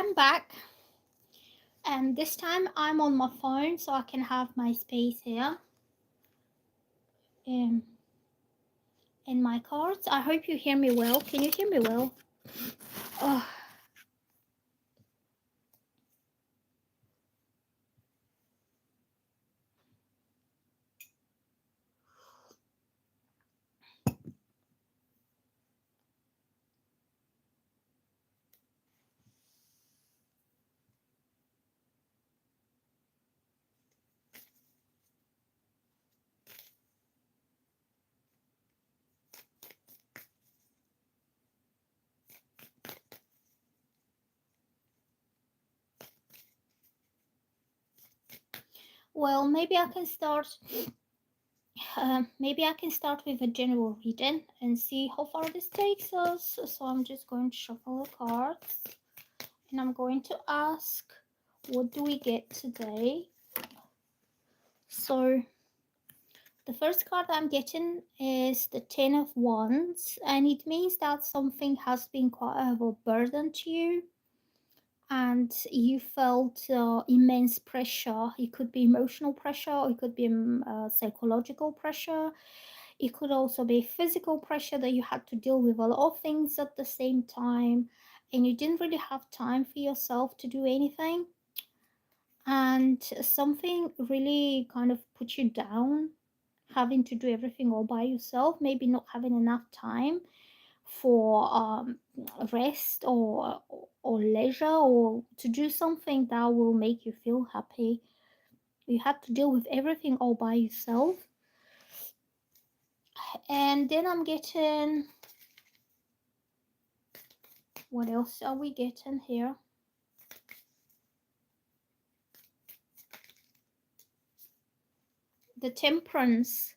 I'm back, and this time I'm on my phone so I can have my space here in, in my cards. I hope you hear me well. Can you hear me well? Oh, well, maybe I can start. Maybe I can start with a general reading and see how far this takes us. So I'm just going to shuffle the cards, and I'm going to ask, what do we get today? So the first card I'm getting is the Ten of Wands, and it means that something has been quite of a burden to you, and you felt immense pressure. It could be emotional pressure, it could be psychological pressure, it could also be physical pressure that you had to deal with a lot of things at the same time, and you didn't really have time for yourself to do anything. And something really kind of put you down, having to do everything all by yourself, maybe not having enough time for rest or leisure or to do something that will make you feel happy. You had to deal with everything all by yourself. And then I'm getting, what else are we getting here? The Temperance.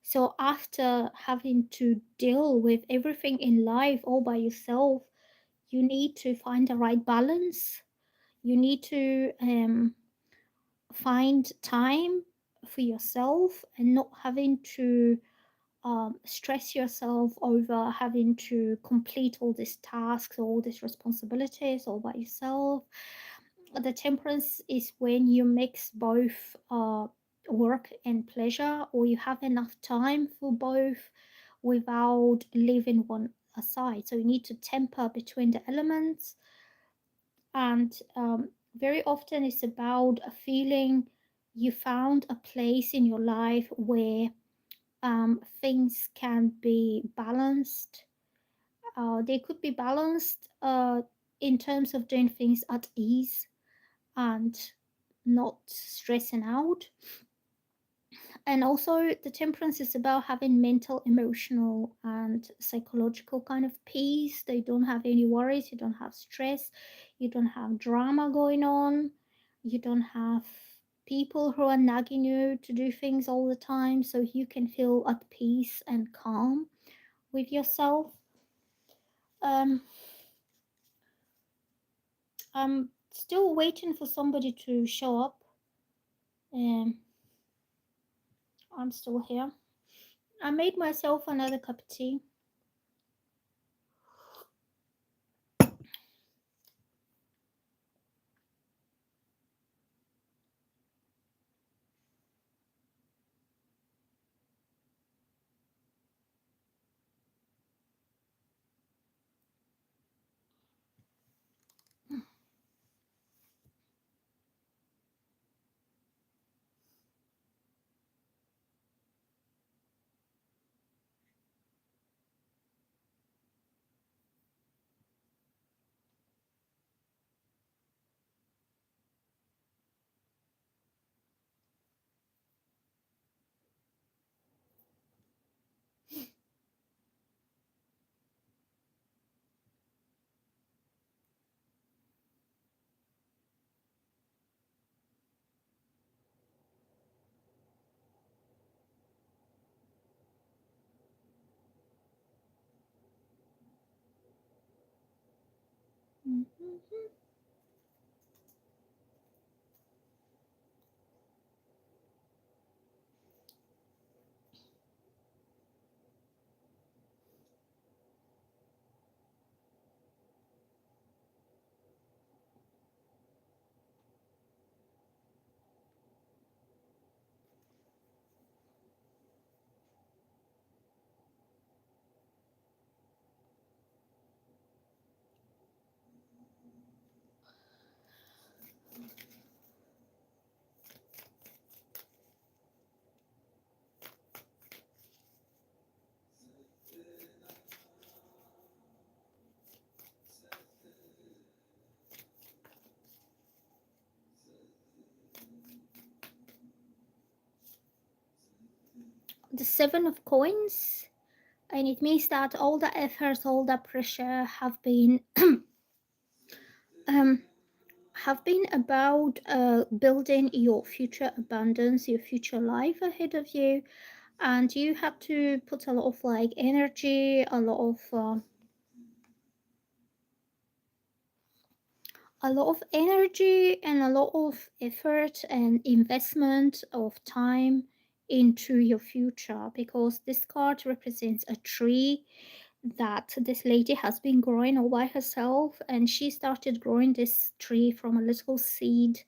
So after having to deal with everything in life all by yourself, you need to find the right balance. You need to find time for yourself and not having to stress yourself over having to complete all these tasks, all these responsibilities all by yourself. The Temperance is when you mix both work and pleasure, or you have enough time for both without leaving one aside. So you need to temper between the elements, and very often it's about a feeling you found a place in your life where things can be balanced. They could be balanced in terms of doing things at ease and not stressing out. And also, the Temperance is about having mental, emotional, and psychological kind of peace. They don't have any worries, you don't have stress, you don't have drama going on, you don't have people who are nagging you to do things all the time, so you can feel at peace and calm with yourself. Um, I'm still waiting for somebody to show up. Um, I'm still here. I made myself another cup of tea. Mhm. the Seven of Coins, and it means that all the efforts, all the pressure um, have been about building your future abundance, your future life ahead of you, and you have to put a lot of like energy, a lot of energy and a lot of effort and investment of time into your future, because this card represents a tree that this lady has been growing all by herself, and she started growing this tree from a little seed,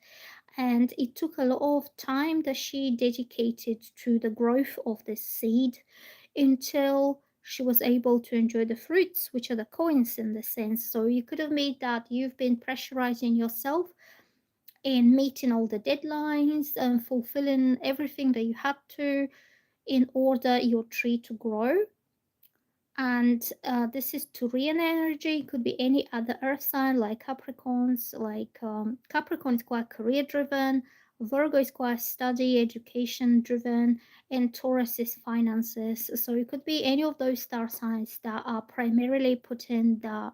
and it took a lot of time that she dedicated to the growth of this seed until she was able to enjoy the fruits, which are the coins in this sense. So you could have made that you've been pressurizing yourself in meeting all the deadlines and fulfilling everything that you had to in order your tree to grow. And this is Turian energy. It could be any other earth sign like Capricorns. Capricorn is quite career driven, Virgo is quite study, education driven, and Taurus is finances. So it could be any of those star signs that are primarily putting the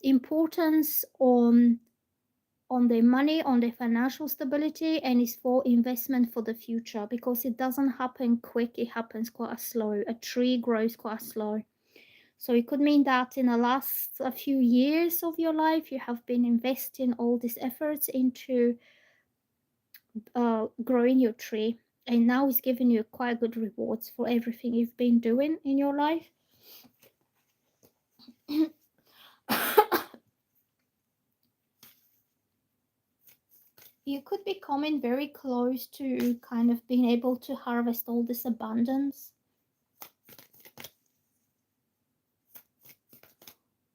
importance on their money, on their financial stability, and is for investment for the future, because it doesn't happen quick, it happens quite slow. A tree grows quite slow. So it could mean that in the last a few years of your life, you have been investing all these efforts into growing your tree, and now it's giving you quite good rewards for everything you've been doing in your life. You could be coming very close to kind of being able to harvest all this abundance.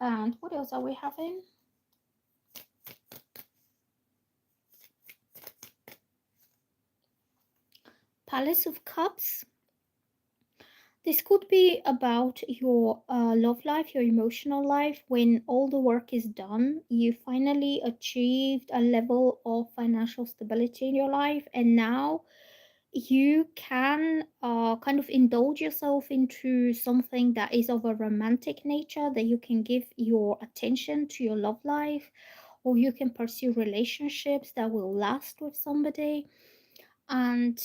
And what else are we having? Palace of Cups. This could be about your love life, your emotional life. When all the work is done, you finally achieved a level of financial stability in your life, and now you can kind of indulge yourself into something that is of a romantic nature, that you can give your attention to your love life, or you can pursue relationships that will last with somebody. And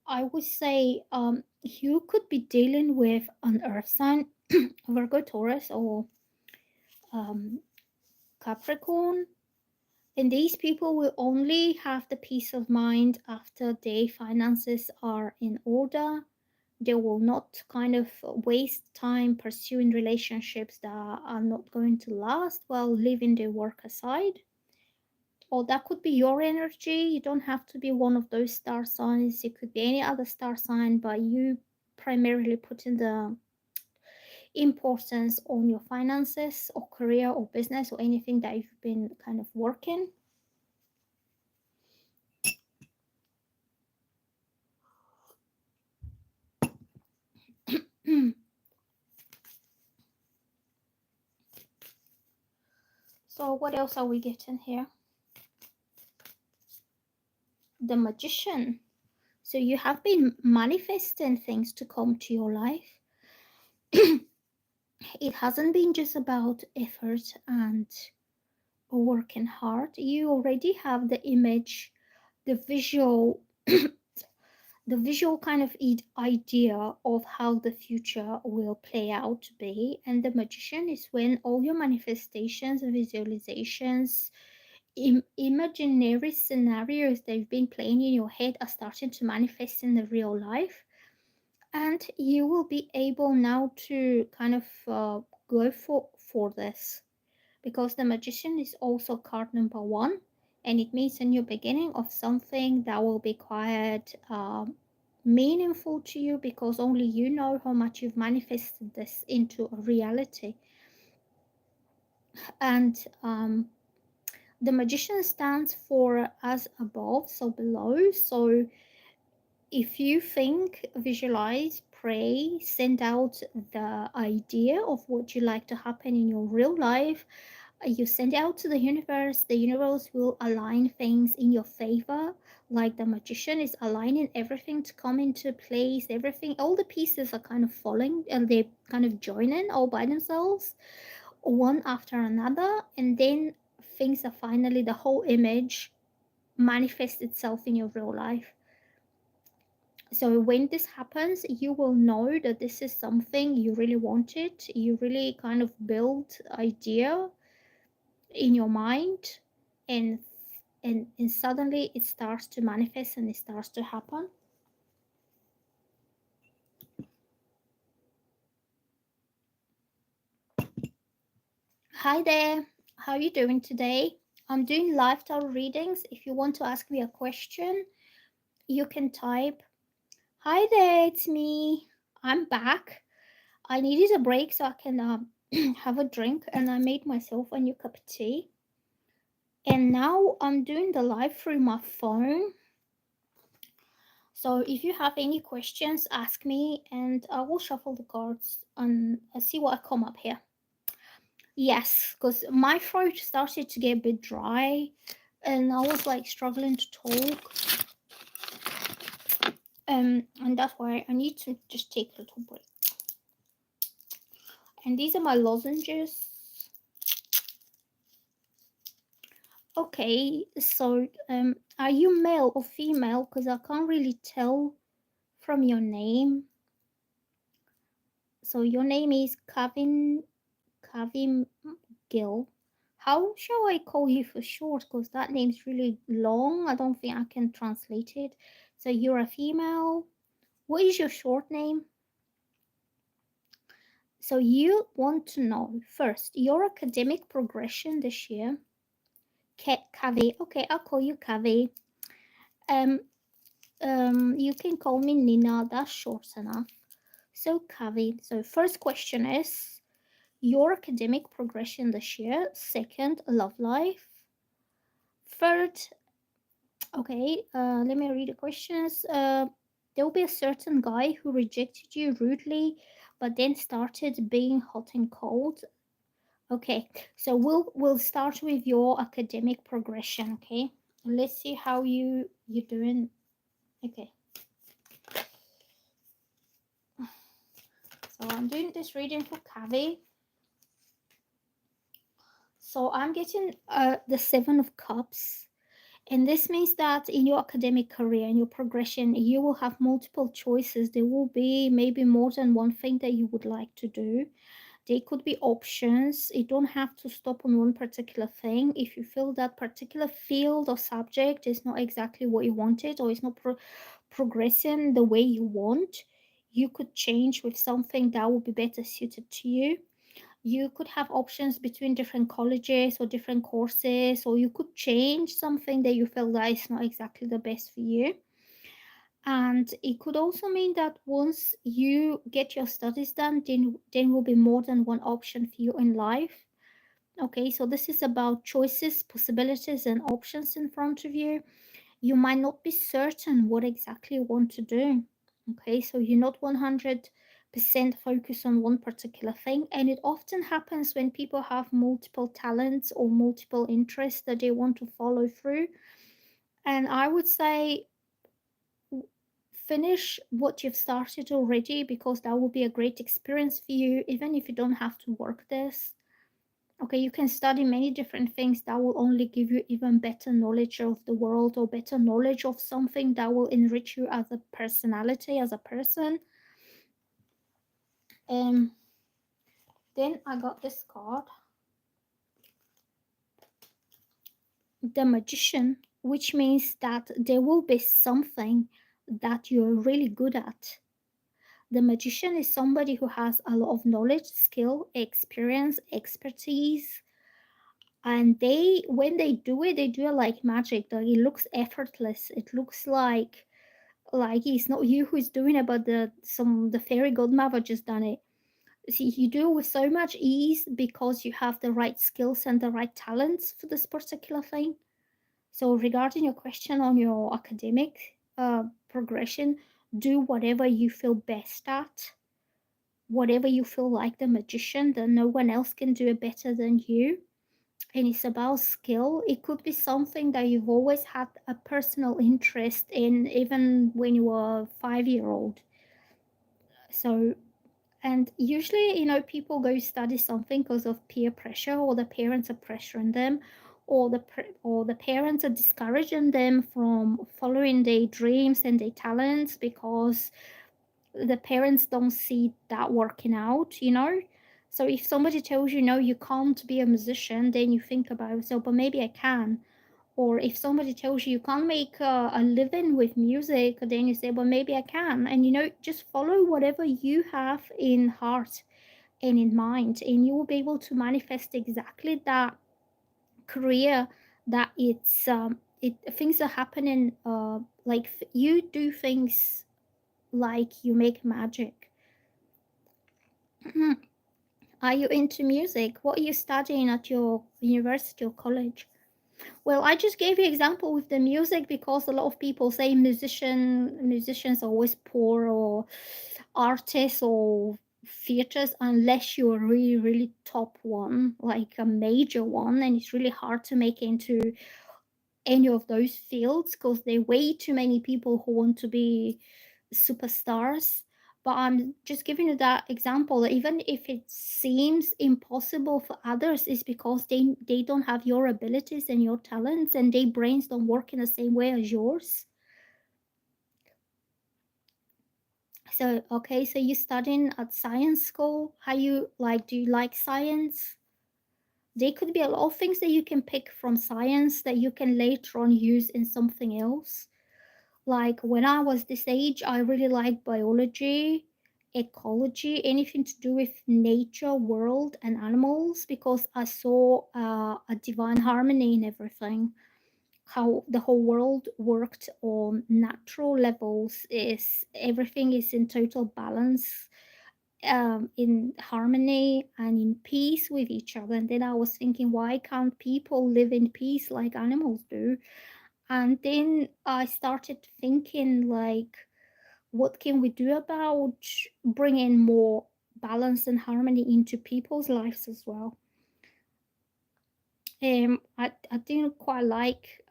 I would say you could be dealing with an earth sign, Virgo, Taurus, or um, Capricorn. And these people will only have the peace of mind after their finances are in order. They will not kind of waste time pursuing relationships that are not going to last while leaving their work aside. Or that could be your energy. You don't have to be one of those star signs. It could be any other star sign, but you primarily putting the importance on your finances or career or business or anything that you've been kind of working. So what else are we getting here? The Magician. So you have been manifesting things to come to your life. It hasn't been just about effort and working hard. You already have the image, the visual, the visual kind of idea of how the future will play out to be. And the Magician is when all your manifestations, visualizations, imaginary scenarios that you've been playing in your head are starting to manifest in the real life. And you will be able now to kind of go for this, because the Magician is also card number one, and it means a new beginning of something that will be quite meaningful to you, because only you know how much you've manifested this into a reality. And the Magician stands for as above, so below. So if you think, visualize, pray, send out the idea of what you like to happen in your real life, You send it out to the universe will align things in your favor, like the magician is aligning everything to come into place. Everything, all the pieces are kind of falling and they kind of joining all by themselves, one after another, and then things are finally, the whole image manifests itself in your real life. So when this happens, you will know that this is something you really wanted. You really kind of build idea in your mind, and and suddenly it starts to manifest and it starts to happen. Hi there, how are you doing today? I'm doing lifestyle readings. If you want to ask me a question, you can type, hi there, it's me, I'm back. I needed a break so I can have a drink, and I made myself a new cup of tea. And now I'm doing the live through my phone. So if you have any questions, ask me and I will shuffle the cards and see what I come up here. Yes, because my throat started to get a bit dry and I was like struggling to talk. And that's why I need to just take a little break. And these are my lozenges. Okay, so are you male or female? Because I can't really tell from your name. So your name is Kavin Gill. How shall I call you for short? Because that name's really long. I don't think I can translate it. So you're a female. What is your short name? So you want to know first your academic progression this year. Kavi. Okay, I'll call you Kavi. Um, you can call me Nina. That's short enough. So Kavi. So first question is your academic progression this year. Second, love life. Third, okay, let me read the questions. There will be a certain guy who rejected you rudely, but then started being hot and cold. Okay, so we'll start with your academic progression. Okay, let's see how you're doing. Okay, so I'm doing this reading for Kavi. So I'm getting the Seven of Cups. And this means that in your academic career, in your progression, you will have multiple choices. There will be maybe more than one thing that you would like to do. They could be options. You don't have to stop on one particular thing. If you feel that particular field or subject is not exactly what you wanted or is not progressing the way you want, you could change with something that will be better suited to you. You could have options between different colleges or different courses, or you could change something that you feel that is not exactly the best for you. And it could also mean that once you get your studies done, then will be more than one option for you in life. Okay, so this is about choices, possibilities, and options in front of you. You might not be certain what exactly you want to do. Okay, so you're not 100% focused on one particular thing, and it often happens when people have multiple talents or multiple interests that they want to follow through. And I would say finish what you've started already, because that will be a great experience for you, even if you don't have to work this. Okay, you can study many different things that will only give you even better knowledge of the world or better knowledge of something that will enrich you as a personality, as a person. Um, then I got this card, the Magician, which means that there will be something that you're really good at. The magician is somebody who has a lot of knowledge, skill, experience, expertise, and when they do it like magic. Like it looks effortless. It looks like it's not you who's doing it, but the fairy godmother just done it. See, you do it with so much ease because you have the right skills and the right talents for this particular thing. So regarding your question on your academic progression, do whatever you feel best at, whatever you feel like the magician, that no one else can do it better than you. and it's about skill. It could be something that you've always had a personal interest in, even when you were a 5-year-old. So, and usually, people go study something because of peer pressure, or the parents are pressuring them, or the parents are discouraging them from following their dreams and their talents because the parents don't see that working out. So if somebody tells you no, you can't be a musician, then you think about yourself, but maybe I can. Or if somebody tells you can't make a living with music, then you say, well, maybe I can. And just follow whatever you have in heart and in mind, and you will be able to manifest exactly that career that it things are happening, like you do things like you make magic. Are you into music? What are you studying at your university or college? Well, I just gave you example with the music because a lot of people say musicians are always poor, or artists or theaters, unless you're a really, really top one, like a major one, and it's really hard to make into any of those fields because there are way too many people who want to be superstars. But I'm just giving you that example that even if it seems impossible for others, is because they don't have your abilities and your talents, and their brains don't work in the same way as yours. So okay, so you studying at science school. How you like? Do you like science? There could be a lot of things that you can pick from science that you can later on use in something else. Like when I was this age, I really liked biology, ecology, anything to do with nature, world, and animals, because I saw a divine harmony in everything. How the whole world worked on natural levels, is everything is in total balance, in harmony and in peace with each other. And then I was thinking, why can't people live in peace like animals do? And then I started thinking, like, what can we do about bringing more balance and harmony into people's lives as well? I didn't quite like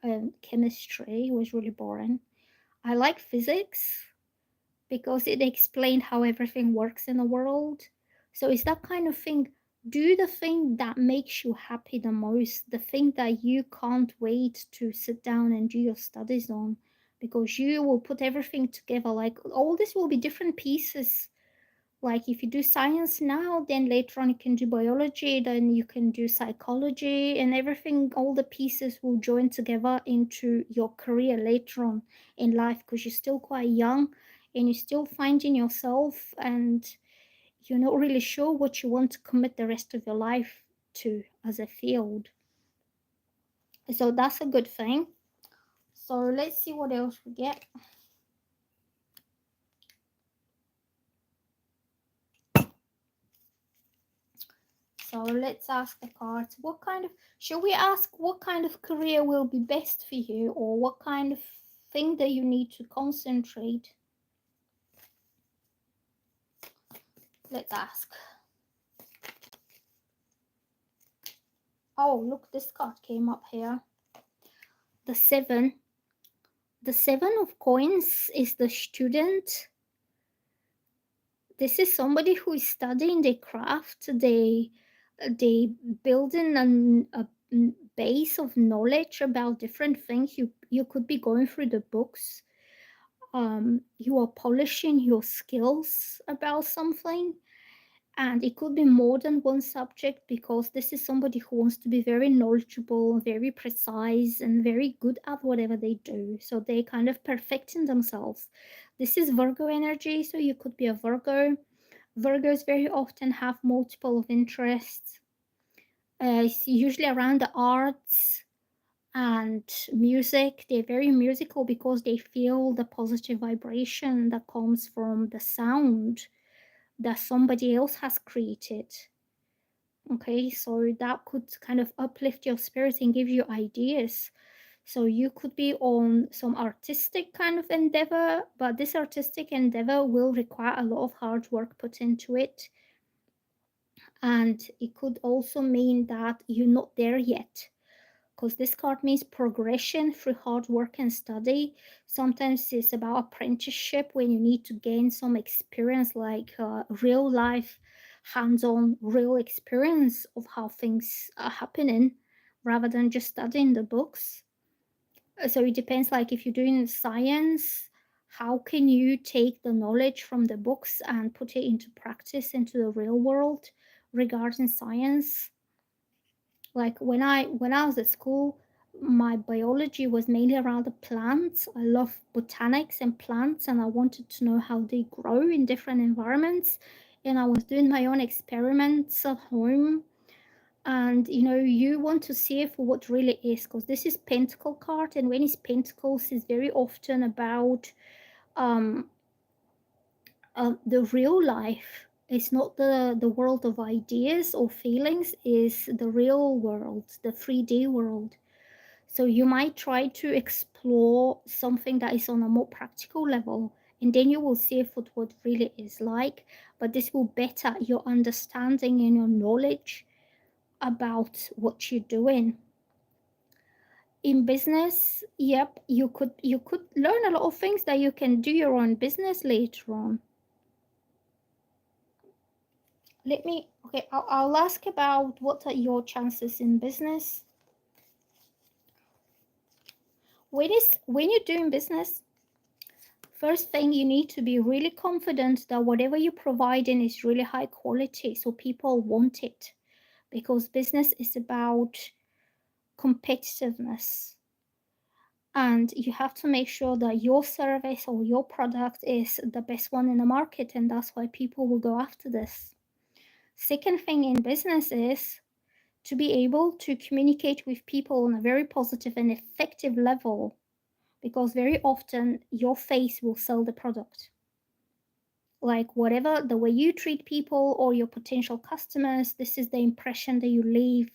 chemistry; it was really boring. I like physics because it explained how everything works in the world. So it's that kind of thing. Do the thing that makes you happy the most, the thing that you can't wait to sit down and do your studies on, because you will put everything together. Like all this will be different pieces. Like if you do science now, then later on you can do biology, then you can do psychology, and everything, all the pieces will join together into your career later on in life, because you're still quite young and you're still finding yourself, and you're not really sure what you want to commit the rest of your life to as a field. So that's a good thing. So let's see what else we get. So let's ask the cards. Should we ask what kind of career will be best for you, or what kind of thing that you need to concentrate? Let's ask. Oh, look, this card came up here. The 7. The 7 of coins is the student. This is somebody who is studying their craft. They building a base of knowledge about different things. You could be going through the books. You are polishing your skills about something, and it could be more than one subject, because this is somebody who wants to be very knowledgeable, very precise, and very good at whatever they do. So they kind of perfecting themselves. This is Virgo energy, so you could be a Virgo. Virgos very often have multiple of interests. It's usually around the arts and music. They're very musical because they feel the positive vibration that comes from the sound that somebody else has created. Okay, so that could kind of uplift your spirit and give you ideas. So you could be on some artistic kind of endeavor, but this artistic endeavor will require a lot of hard work put into it. And it could also mean that you're not there yet, because this card means progression through hard work and study. Sometimes it's about apprenticeship when you need to gain some experience, like real life, hands on, real experience of how things are happening rather than just studying the books. So it depends, like if you're doing science, how can you take the knowledge from the books and put it into practice into the real world regarding science? Like when I was at school, my biology was mainly around the plants. I love botanics and plants, and I wanted to know how they grow in different environments. And I was doing my own experiments at home. And you want to see it for what really is, because this is pentacle card, and when it's pentacles, it's very often about um, the real life. It's not the world of ideas or feelings, is the real world, the 3D world. So you might try to explore something that is on a more practical level, and then you will see what really is like. But this will better your understanding and your knowledge about what you're doing. In business, yep, you could learn a lot of things that you can do your own business later on. Okay, I'll ask about what are your chances in business. When you're doing business, first thing, you need to be really confident that whatever you're providing is really high quality, so people want it, because business is about competitiveness, and you have to make sure that your service or your product is the best one in the market, and that's why people will go after this. Second thing in business is to be able to communicate with people on a very positive and effective level, because very often your face will sell the product. Like whatever the way you treat people or your potential customers, this is the impression that you leave.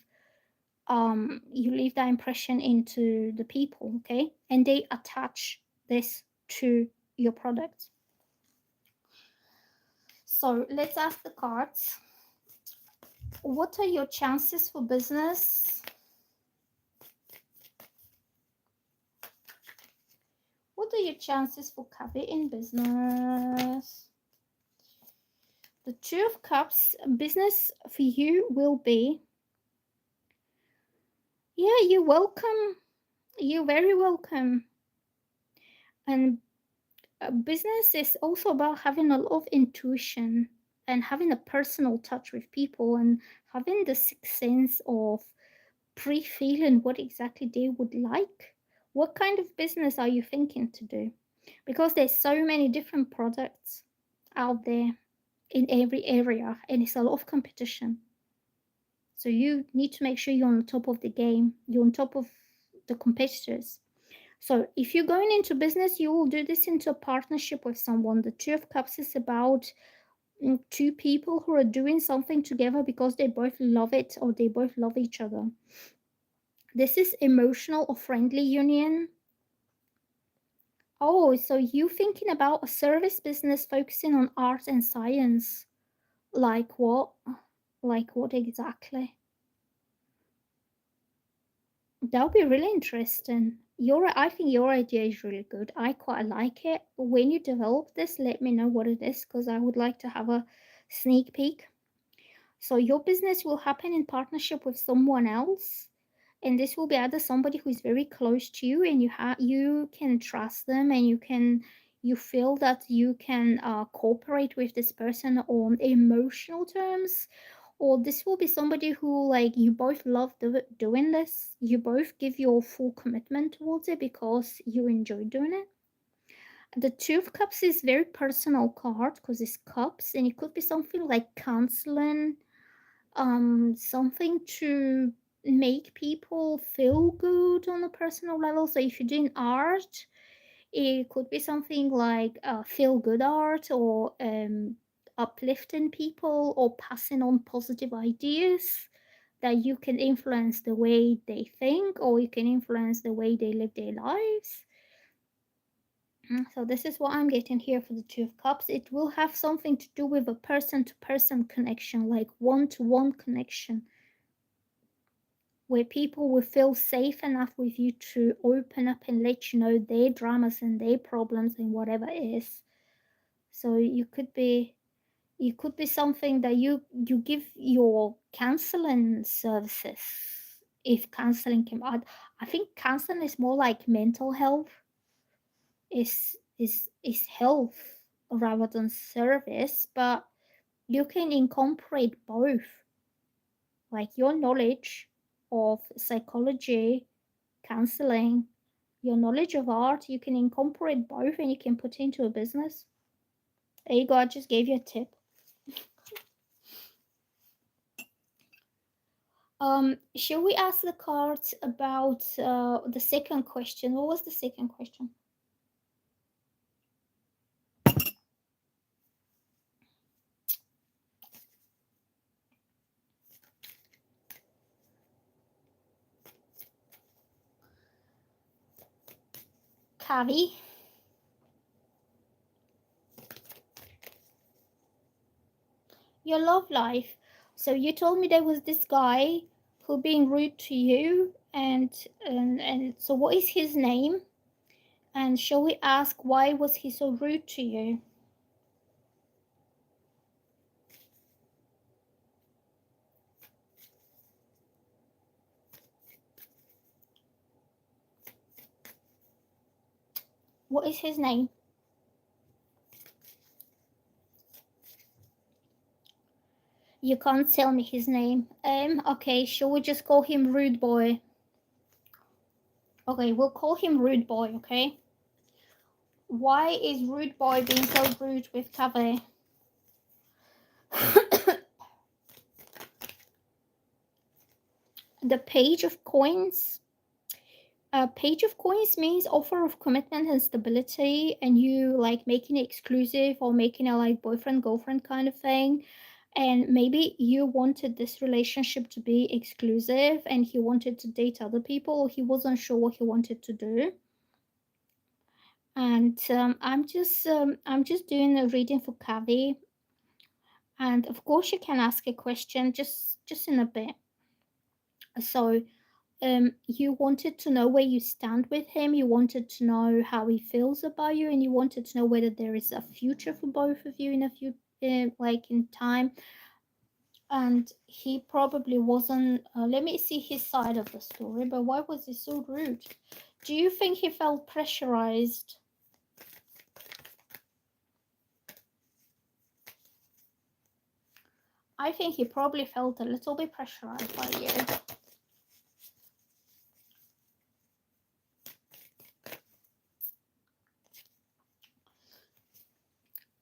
You leave that impression into the people, okay, and they attach this to your product. So let's ask the cards, what are your chances for business? What are your chances for Kavi in business? The Two of Cups, business for you will be, yeah, you're welcome. You're very welcome. And business is also about having a lot of intuition and having a personal touch with people and having the sixth sense of pre-feeling what exactly they would like. What kind of business are you thinking to do? Because there's so many different products out there in every area, and it's a lot of competition. So you need to make sure you're on top of the game, you're on top of the competitors. So if you're going into business, you will do this into a partnership with someone. The Two of Cups is about two people who are doing something together because they both love it or they both love each other. This is emotional or friendly union. Oh, so you thinking about a service business focusing on art and science. Like what? Like what exactly? That would be really interesting. I think your idea is really good. I quite like it. When you develop this, let me know what it is, because I would like to have a sneak peek. So your business will happen in partnership with someone else, and this will be either somebody who is very close to you, and you can trust them, and you feel that you can cooperate with this person on emotional terms, or this will be somebody who, like, you both love doing this, you both give your full commitment towards it because you enjoy doing it. The Two of Cups is very personal card because it's cups, and it could be something like counseling, something to make people feel good on a personal level. So if you're doing art, it could be something like feel good art, or uplifting people, or passing on positive ideas that you can influence the way they think, or you can influence the way they live their lives. So this is what I'm getting here for the Two of Cups. It will have something to do with a person-to-person connection, like one-to-one connection, where people will feel safe enough with you to open up and let you know their dramas and their problems and whatever it is. So it could be something that you give your counseling services. If counseling came out, I think counseling is more like mental health, is health rather than service, but you can incorporate both, like your knowledge of psychology, counseling, your knowledge of art. You can incorporate both and you can put into a business. There you go, I just gave you a tip. Shall we ask the cards about the second question? What was the second question? Kavi? Your love life. So you told me there was this guy who being rude to you, and so what is his name? And shall we ask why was he so rude to you? What is his name? You can't tell me his name. Okay, shall we just call him Rude Boy? Okay, we'll call him Rude Boy, okay? Why is Rude Boy being so rude with Kaveh? The Page of Coins. Page of Coins means offer of commitment and stability, and you like making it exclusive or making it like boyfriend girlfriend kind of thing. And maybe you wanted this relationship to be exclusive, and he wanted to date other people, or he wasn't sure what he wanted to do. And I'm just doing a reading for Kavi, and of course you can ask a question just in a bit. So you wanted to know where you stand with him, you wanted to know how he feels about you, and you wanted to know whether there is a future for both of you in a few like in time. And he probably wasn't let me see his side of the story, but why was he so rude? Do you think he felt pressurized? I think he probably felt a little bit pressurized by you.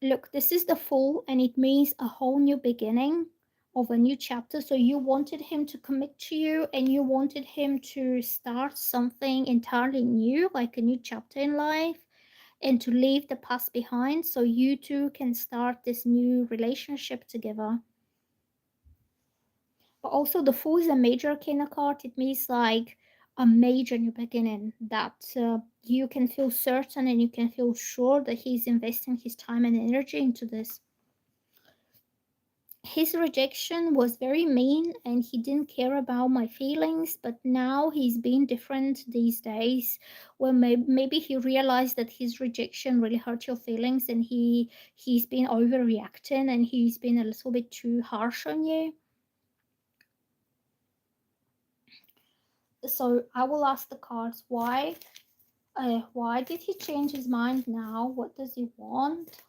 Look, this is the Fool, and it means a whole new beginning of a new chapter. So you wanted him to commit to you, and you wanted him to start something entirely new, like a new chapter in life, and to leave the past behind so you two can start this new relationship together. But also, the Fool is a major arcana card. It means like a major new beginning, that you can feel certain and you can feel sure that he's investing his time and energy into this. His rejection was very mean and he didn't care about my feelings, but now he's been different these days, where maybe he realized that his rejection really hurt your feelings, and he's been overreacting and he's been a little bit too harsh on you. So I will ask the cards why did he change his mind now? What does he want?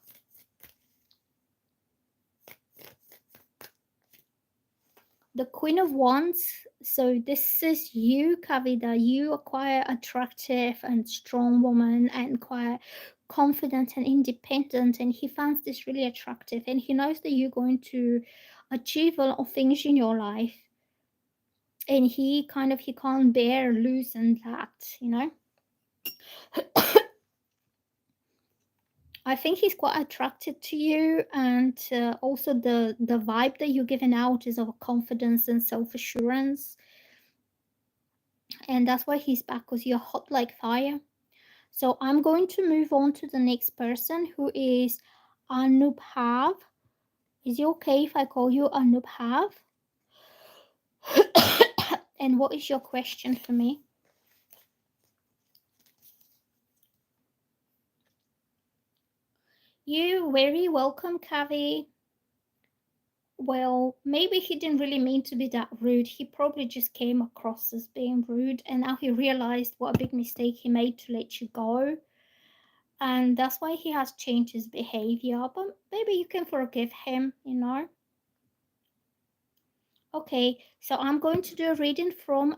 The Queen of Wands. So this is you, Kavita. You are quite attractive and strong woman and quite confident and independent, and he finds this really attractive, and he knows that you're going to achieve a lot of things in your life, and he can't bear losing that. I think he's quite attracted to you, and also the vibe that you're giving out is of confidence and self assurance, and that's why he's back, because you're hot like fire. So I'm going to move on to the next person, who is Anubhav. Is it okay if I call you Anubhav? And what is your question for me? You very welcome, Kavi. Well, maybe he didn't really mean to be that rude. He probably just came across as being rude, and now he realized what a big mistake he made to let you go. And that's why he has changed his behavior. But maybe you can forgive him, you know? Okay, so I'm going to do a reading from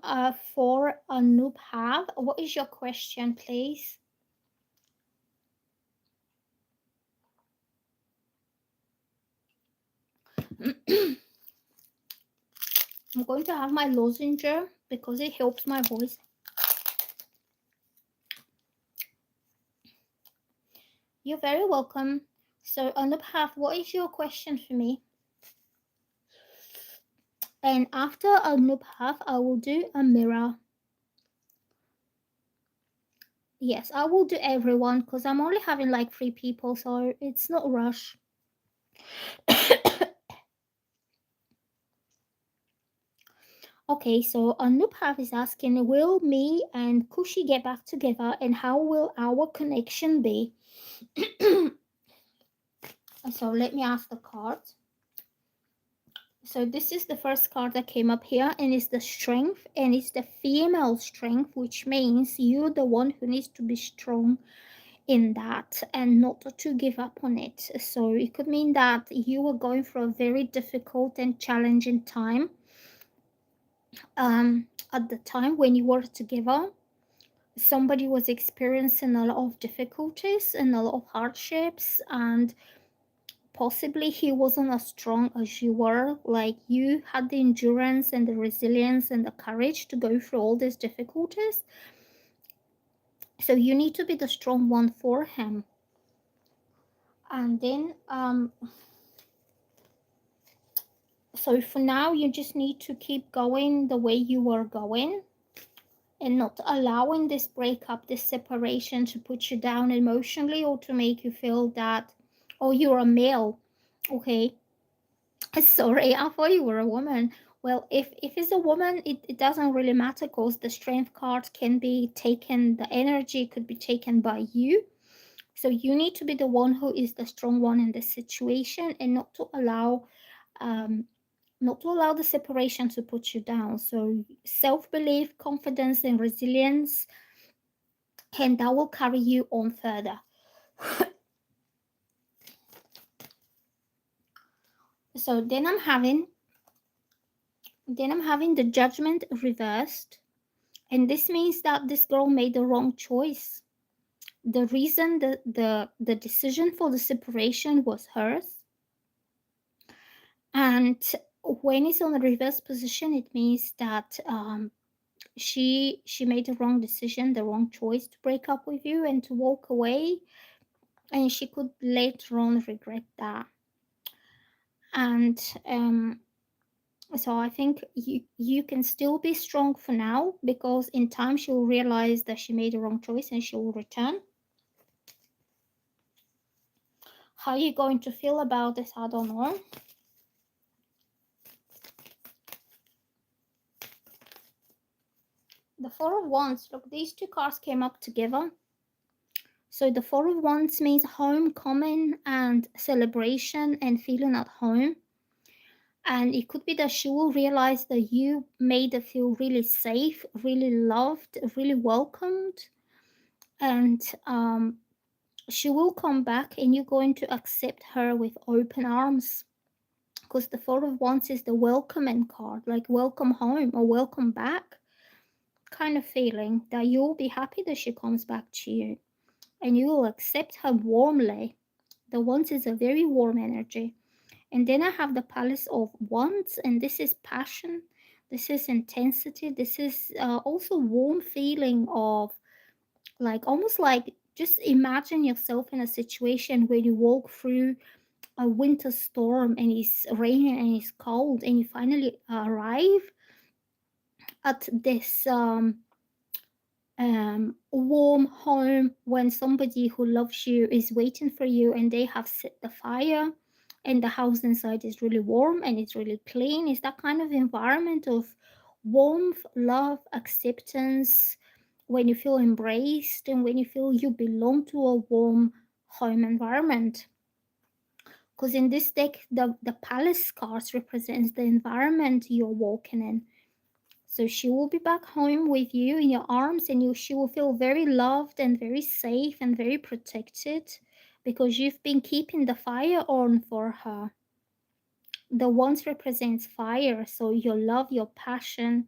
for Anubhav. What is your question, please? I'm going to have my lozenge because it helps my voice. You're very welcome. So, Anubhav, what is your question for me? And after Anubhav, I will do a mirror. Yes, I will do everyone because I'm only having like 3 people, so it's not a rush. Okay, so Anubhav is asking, will me and Kushi get back together and how will our connection be? So let me ask the card. So this is the first card that came up here, and it's the strength, and it's the female strength, which means you're the one who needs to be strong in that and not to give up on it. So it could mean that you were going through a very difficult and challenging time at the time when you were together. Somebody was experiencing a lot of difficulties and a lot of hardships, and possibly he wasn't as strong as you were. Like, you had the endurance and the resilience and the courage to go through all these difficulties, so you need to be the strong one for him. And then so for now you just need to keep going the way you were going and not allowing this breakup, this separation, to put you down emotionally or to make you feel that, oh, you're a male. Okay, sorry, I thought you were a woman. Well, if it's a woman, it doesn't really matter because the strength card can be taken, the energy could be taken by you. So you need to be the one who is the strong one in this situation and um, not to allow the separation to put you down. So self belief, confidence, and resilience, and that will carry you on further. So then I'm having the judgment reversed, and this means that this girl made the wrong choice. The reason the decision for the separation was hers, and when it's on the reverse position, it means that she made the wrong decision, the wrong choice to break up with you and to walk away, and she could later on regret that. And so I think you can still be strong for now, because in time she will realize that she made the wrong choice and she will return. How are you going to feel about this? I don't know. The Four of Wands. Look, these 2 cards came up together. So the Four of Wands means homecoming and celebration and feeling at home. And it could be that she will realize that you made her feel really safe, really loved, really welcomed. And she will come back and you're going to accept her with open arms. Because the Four of Wands is the welcoming card, like welcome home or welcome back kind of feeling, that you'll be happy that she comes back to you and you will accept her warmly. The Wands is a very warm energy. And then I have the Palace of Wands, and this is passion, this is intensity, this is also warm feeling of, like, almost like, just imagine yourself in a situation where you walk through a winter storm and it's raining and it's cold, and you finally arrive at this warm home, when somebody who loves you is waiting for you and they have set the fire and the house inside is really warm and it's really clean. Is that kind of environment of warmth, love, acceptance, when you feel embraced and when you feel you belong to a warm home environment. Because in this deck, the palace cards represents the environment you're walking in. So she will be back home with you in your arms, and she will feel very loved and very safe and very protected because you've been keeping the fire on for her. The wands represents fire, so your love, your passion.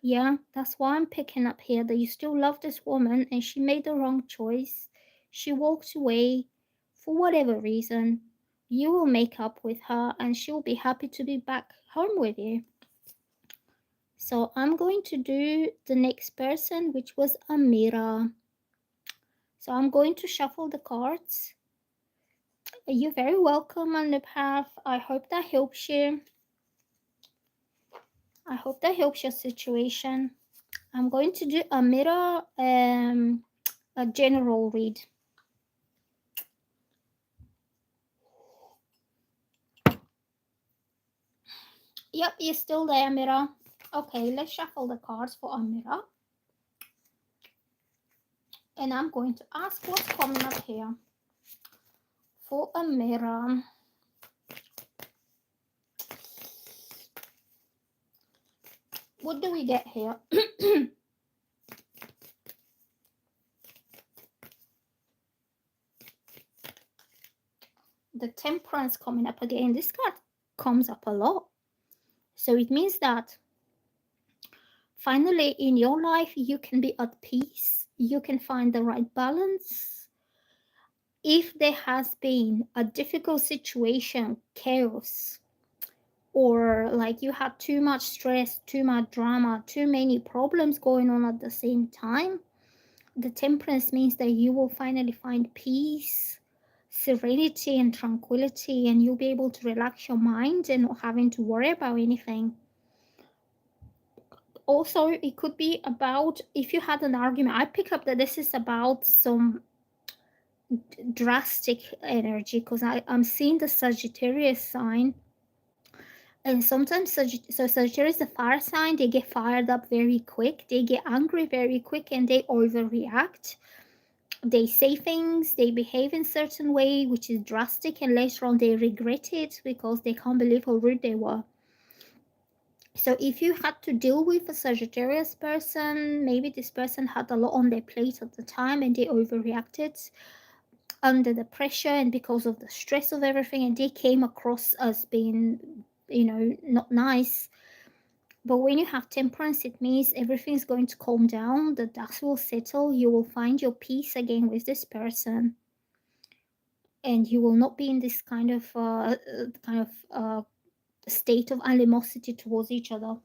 Yeah, that's why I'm picking up here that you still love this woman and she made the wrong choice. She walked away for whatever reason. You will make up with her and she'll be happy to be back home with you. So I'm going to do the next person, which was Amira. So I'm going to shuffle the cards. You're very welcome on the path. I hope that helps you. I hope that helps your situation. I'm going to do Amira, a general read. Yep, you're still there, Amira. Okay, let's shuffle the cards for Amira. And I'm going to ask what's coming up here for Amira. What do we get here? The Temperance coming up again. This card comes up a lot. So it means that finally in your life you can be at peace. You can find the right balance. If there has been a difficult situation, chaos, or like you had too much stress, too much drama, too many problems going on at the same time, the Temperance means that you will finally find peace, serenity, and tranquility, and you'll be able to relax your mind and not having to worry about anything. Also, it could be about if you had an argument. I pick up that this is about some drastic energy because I'm seeing the Sagittarius sign. And sometimes, Sagittarius, the fire sign, they get fired up very quick. They get angry very quick and they overreact. They say things, they behave in certain way, which is drastic, and later on they regret it because they can't believe how rude they were. So if you had to deal with a Sagittarius person, maybe this person had a lot on their plate at the time and they overreacted under the pressure and because of the stress of everything, and they came across as being, not nice. But when you have Temperance, it means everything's going to calm down, the dust will settle, you will find your peace again with this person, and you will not be in this kind of state of animosity towards each other.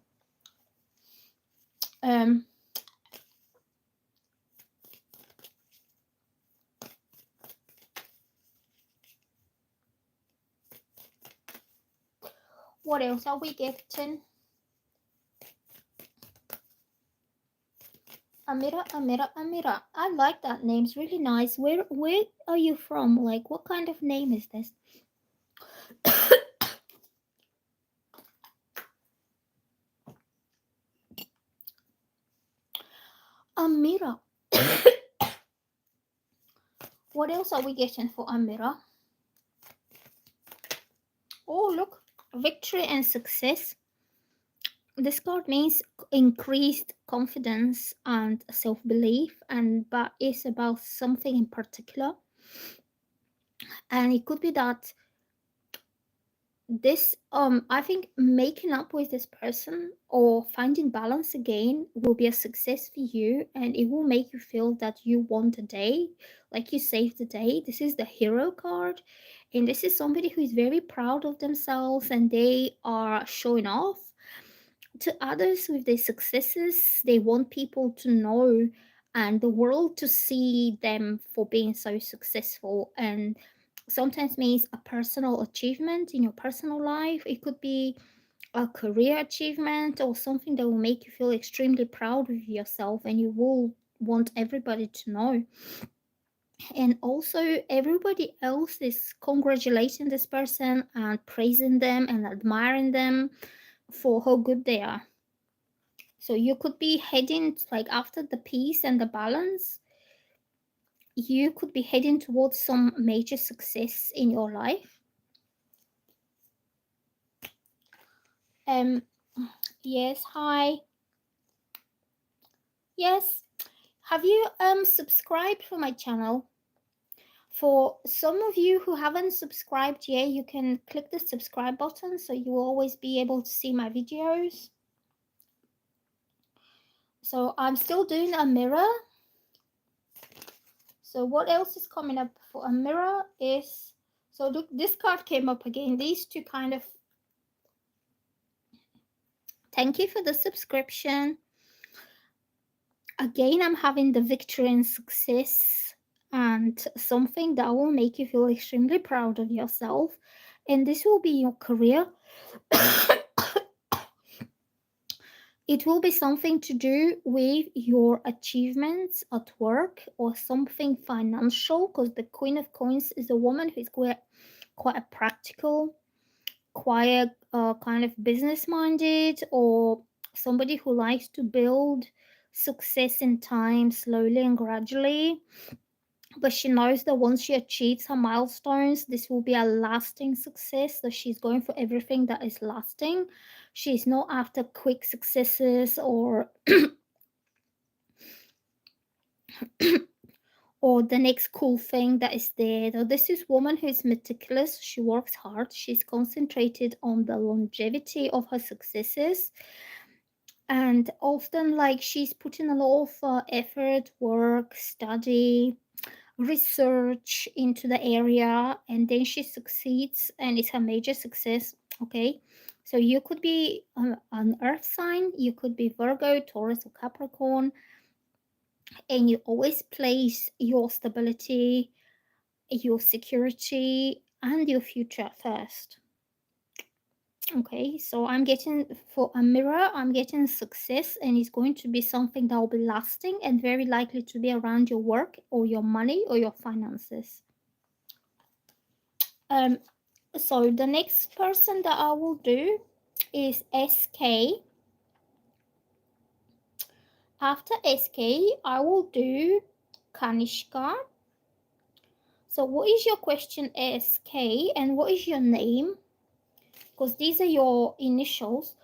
What else are we getting? Amira, Amira, Amira. I like that name. It's really nice. Where are you from? Like, what kind of name is this? Amira. What else are we getting for Amira? Oh, look. Victory and success. This card means increased confidence and self-belief, but it's about something in particular. And it could be that this I think making up with this person or finding balance again will be a success for you, and it will make you feel that you won the day, like you saved the day. This is the Hero card, and this is somebody who is very proud of themselves and they are showing off to others with their successes. They want people to know and the world to see them for being so successful, and sometimes means a personal achievement in your personal life. It could be a career achievement or something that will make you feel extremely proud of yourself, and you will want everybody to know. And also, everybody else is congratulating this person and praising them and admiring them for how good they are. So you could be heading, like, after the peace and the balance, you could be heading towards some major success in your life. Um, yes, hi. Yes. Have you subscribed for my channel? For some of you who haven't subscribed yet, you can click the subscribe button so you will always be able to see my videos. So I'm still doing a mirror. So what else is coming up for a mirror is, so look, this card came up again. These two kind of, thank you for the subscription. Again, I'm having the victory and success and something that will make you feel extremely proud of yourself. And this will be your career. It will be something to do with your achievements at work or something financial, because the Queen of Coins is a woman who's quite a practical, quite kind of business minded, or somebody who likes to build success in time slowly and gradually. But she knows that once she achieves her milestones, this will be a lasting success. So she's going for everything that is lasting. She's not after quick successes or or the next cool thing that is there. So this is woman who is meticulous. She works hard. She's concentrated on the longevity of her successes, and often, like, she's putting a lot of effort, work, study, research into the area, and then she succeeds and it's a major success. Okay, so you could be an earth sign, you could be Virgo, Taurus, or Capricorn, and you always place your stability, your security, and your future first. Okay, so I'm getting, for a mirror, I'm getting success, and it's going to be something that will be lasting and very likely to be around your work or your money or your finances. Um, so the next person that I will do is SK. After SK, I will do Kanishka. So what is your question, SK, and what is your name? Because these are your initials.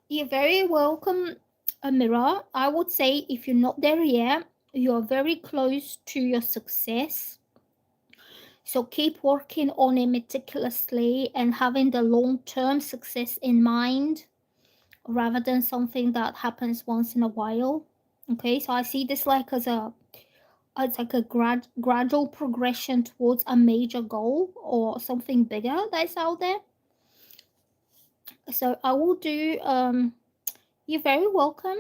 You're very welcome, Amira. I would say if you're not there yet, you're very close to your success. So keep working on it meticulously and having the long-term success in mind rather than something that happens once in a while. Okay, so I see this like as a, it's like a gradual progression towards a major goal or something bigger that's out there. So I will do you're very welcome,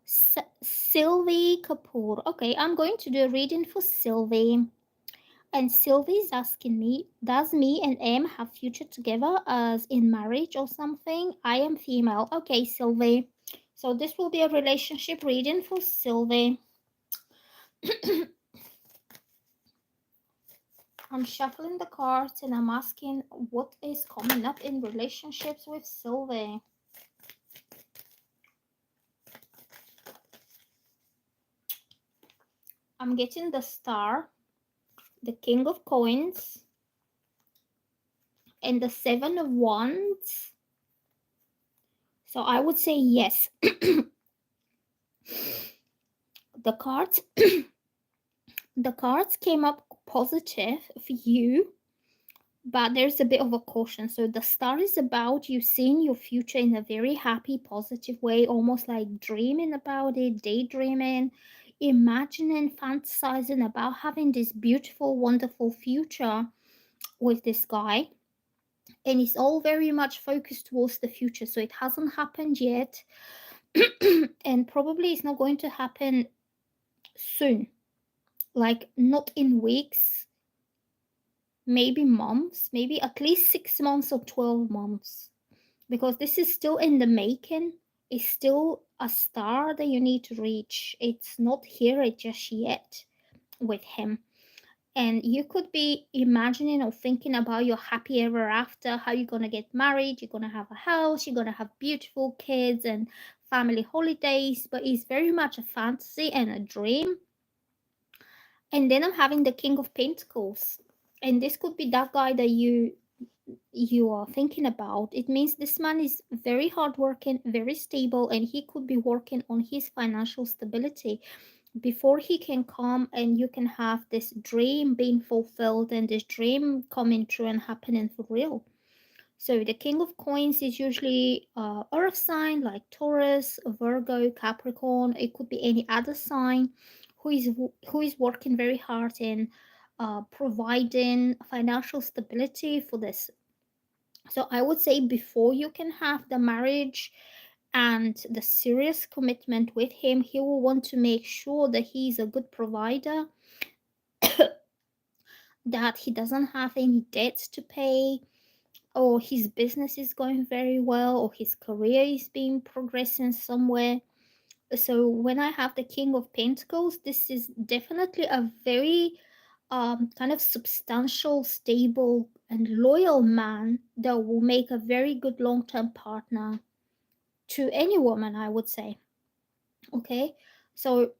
Sylvie Kapoor. Okay, I'm going to do a reading for Sylvie. And Sylvie is asking me, does me and M have future together as in marriage or something? I am female. Okay, Sylvie. So this will be a relationship reading for Sylvie. I'm shuffling the cards and I'm asking what is coming up in relationships with Sylvie. I'm getting the Star, the King of Coins, and the Seven of Wands. So I would say yes. The cards the cards came up positive for you, but there's a bit of a caution. So the Star is about you seeing your future in a very happy, positive way, almost like dreaming about it, daydreaming, imagining, fantasizing about having this beautiful, wonderful future with this guy. And it's all very much focused towards the future. So it hasn't happened yet, and probably it's not going to happen soon. like not in weeks, maybe months, maybe at least 6 months or 12 months, because this is still in the making. It's still a star that you need to reach. It's not here just yet with him. And you could be imagining or thinking about your happy ever after, how you're going to get married, you're going to have a house, you're going to have beautiful kids and family holidays, but it's very much a fantasy and a dream. And then I'm having the King of Pentacles. And this could be that guy that you are thinking about. It means this man is very hardworking, very stable, and he could be working on his financial stability before he can come and you can have this dream being fulfilled and this dream coming true and happening for real. So the King of Coins is usually earth sign like Taurus, Virgo, Capricorn. It could be any other sign who is working very hard in providing financial stability for this. So I would say before you can have the marriage and the serious commitment with him, he will want to make sure that he's a good provider, that he doesn't have any debts to pay, or his business is going very well, or his career is being progressing somewhere. So when I have the King of Pentacles, this is definitely a very kind of substantial, stable, and loyal man that will make a very good long-term partner to any woman, I would say. Okay, so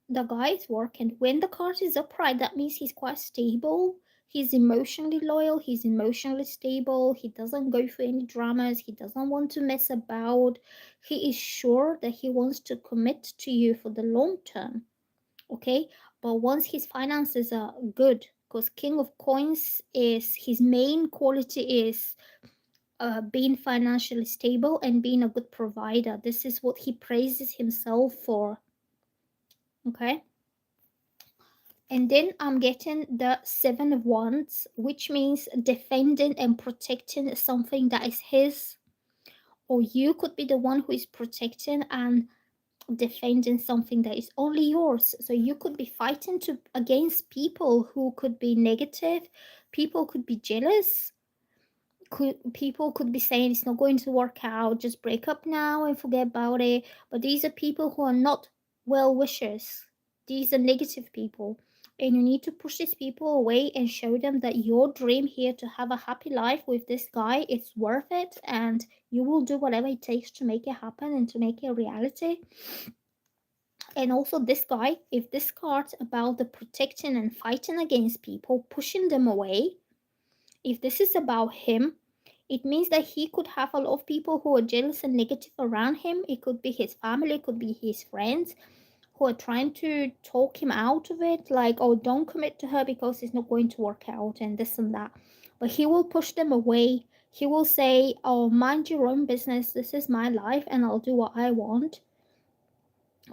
the guy is working. When the card is upright, that means he's quite stable. He's emotionally loyal. He's emotionally stable. He doesn't go for any dramas. He doesn't want to mess about. He is sure that he wants to commit to you for the long term. Okay, but once his finances are good, because King of Coins is his main quality is being financially stable and being a good provider. This is what he praises himself for. Okay. And then I'm getting the Seven of Wands, which means defending and protecting something that is his, or you could be the one who is protecting and defending something that is only yours. So you could be fighting to against people who could be negative, people could be jealous, people could be saying it's not going to work out, just break up now and forget about it. But these are people who are not well wishers. These are negative people. And you need to push these people away and show them that your dream here to have a happy life with this guy is worth it, and you will do whatever it takes to make it happen and to make it a reality. And also this guy, if this card's about the protecting and fighting against people, pushing them away, if this is about him, it means that he could have a lot of people who are jealous and negative around him. It could be his family, it could be his friends who are trying to talk him out of it, like, oh, don't commit to her because it's not going to work out and this and that. But he will push them away. He will say, oh, mind your own business. This is my life and I'll do what I want.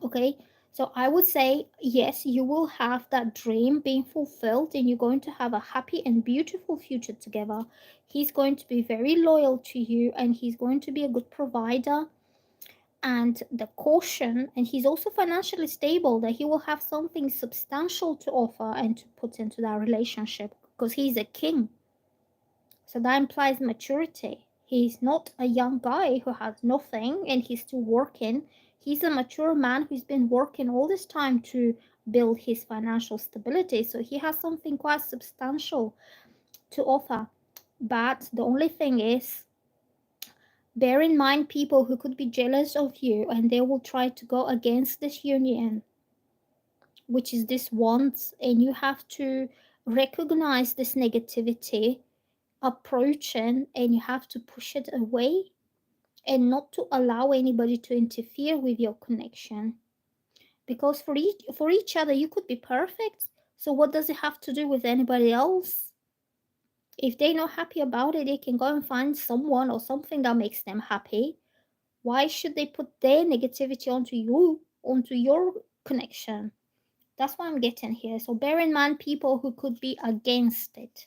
Okay, so I would say, yes, you will have that dream being fulfilled and you're going to have a happy and beautiful future together. He's going to be very loyal to you and he's going to be a good provider. And the caution, and he's also financially stable, that he will have something substantial to offer and to put into that relationship because he's a king. So that implies maturity. He's not a young guy who has nothing and he's still working. He's a mature man who's been working all this time to build his financial stability. So he has something quite substantial to offer. But the only thing is, bear in mind people who could be jealous of you and they will try to go against this union, which is this want, and you have to recognize this negativity approaching and you have to push it away and not to allow anybody to interfere with your connection, because for each other you could be perfect, so what does it have to do with anybody else? If they're not happy about it, they can go and find someone or something that makes them happy. Why should they put their negativity onto you, onto your connection? That's what I'm getting here. So bear in mind people who could be against it.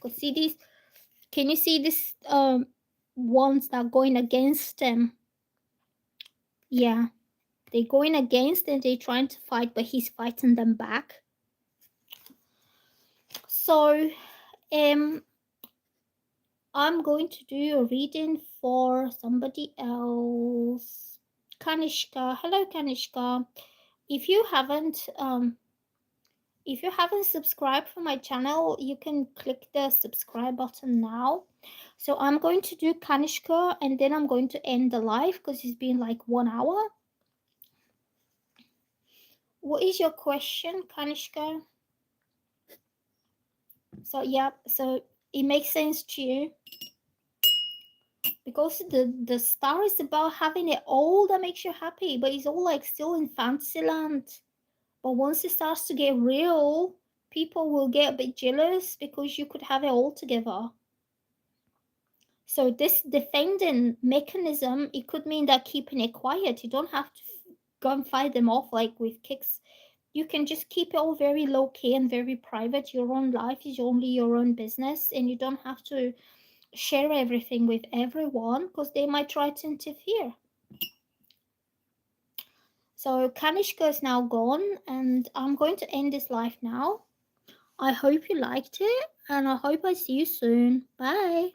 Could see these. Can you see this ones that are going against them? Yeah. They're going against and they're trying to fight, but he's fighting them back. So I'm going to do a reading for somebody else. Kanishka. Hello, Kanishka. If you haven't subscribed for my channel, you can click the subscribe button now. So I'm going to do Kanishka and then I'm going to end the live because it's been like 1 hour. What is your question, Kanishka? So yeah, so it makes sense to you because the star is about having it all that makes you happy, but it's all like still in fantasy land. But once it starts to get real, people will get a bit jealous because you could have it all together. So this defending mechanism, it could mean that keeping it quiet. You don't have to go and fight them off like with kicks. You can just keep it all very low key and very private. Your own life is only your own business, and you don't have to share everything with everyone because they might try to interfere. So Kanishka is now gone, and I'm going to end this live now. I hope you liked it, and I hope I see you soon. Bye.